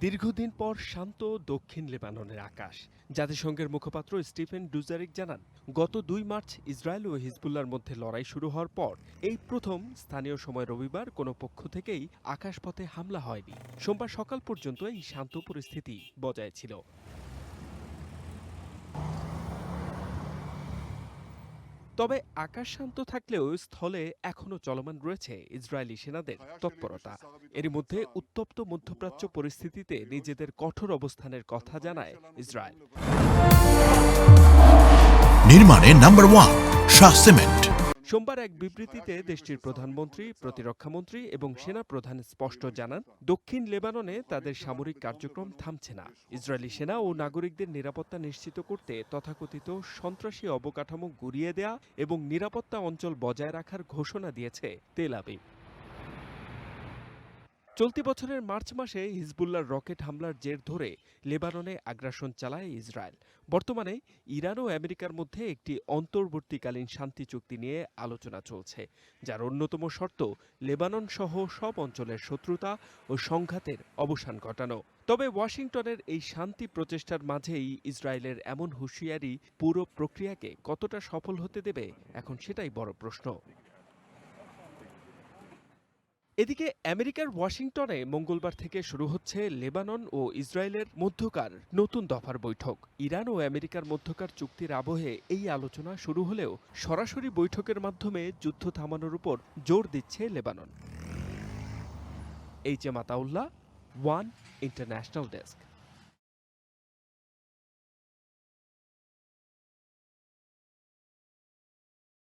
দীর্ঘদিন পর শান্ত দক্ষিণ লেবাননের আকাশ। জাতিসংঘের মুখপাত্র স্টিফেন ডুজারিক জানান, গত ২ মার্চ ইসরায়েল ও হিজবুল্লাহর মধ্যে লড়াই শুরু হওয়ার পর এই প্রথম স্থানীয় সময় রবিবার কোনো পক্ষ থেকেই আকাশপথে হামলা হয়নি। সোমবার সকাল পর্যন্ত এই শান্ত পরিস্থিতি বজায় ছিল। তবে আকাশ শান্ত থাকলেও স্থলে এখনও চলমান রয়েছে ইসরায়েলি সেনাদের তৎপরতা। এর মধ্যে উত্তপ্ত মধ্যপ্রাচ্য পরিস্থিতিতে নিজেদের কঠোর অবস্থানের কথা জানায় ইসরায়েল। নির্মাণে নাম্বার 1 শাহ সিমেন্ট। সোমবার এক বিবৃতিতে দেশটির প্রধানমন্ত্রী, প্রতিরক্ষামন্ত্রী এবং সেনাপ্রধান স্পষ্ট জানান, দক্ষিণ লেবাননে তাদের সামরিক কার্যক্রম থামছে না। ইসরায়েলি সেনা ও নাগরিকদের নিরাপত্তা নিশ্চিত করতে তথাকথিত সন্ত্রাসী অবকাঠামো গুঁড়িয়ে দেয়া এবং নিরাপত্তা অঞ্চল বজায় রাখার ঘোষণা দিয়েছে তেল আবিব। চলতি বছরের মার্চ মাসে হিজবুল্লাহর রকেট হামলার জের ধরে লেবাননে আগ্রাসন চালায় ইসরায়েল। বর্তমানে ইরান ও আমেরিকার মধ্যে একটি অন্তর্বর্তীকালীন শান্তি চুক্তি নিয়ে আলোচনা চলছে, যার অন্যতম শর্ত লেবানন সহ সব অঞ্চলের শত্রুতা ও সংঘাতের অবসান ঘটানো। তবে ওয়াশিংটনের এই শান্তি প্রচেষ্টার মাঝেই ইসরায়েলের এমন হুঁশিয়ারি পুরো প্রক্রিয়াকে কতটা সফল হতে দেবে, এখন সেটাই বড় প্রশ্ন। এদিকে আমেরিকার ওয়াশিংটনে মঙ্গলবার থেকে শুরু হচ্ছে লেবানন ও ইসরায়েলের মধ্যকার নতুন দফার বৈঠক। ইরান ও আমেরিকার মধ্যকার চুক্তির আবহে এই আলোচনা শুরু হলেও সরাসরি বৈঠকের মাধ্যমে যুদ্ধ থামানোর উপর জোর দিচ্ছে Lebanon. H M Ataullah, one international desk.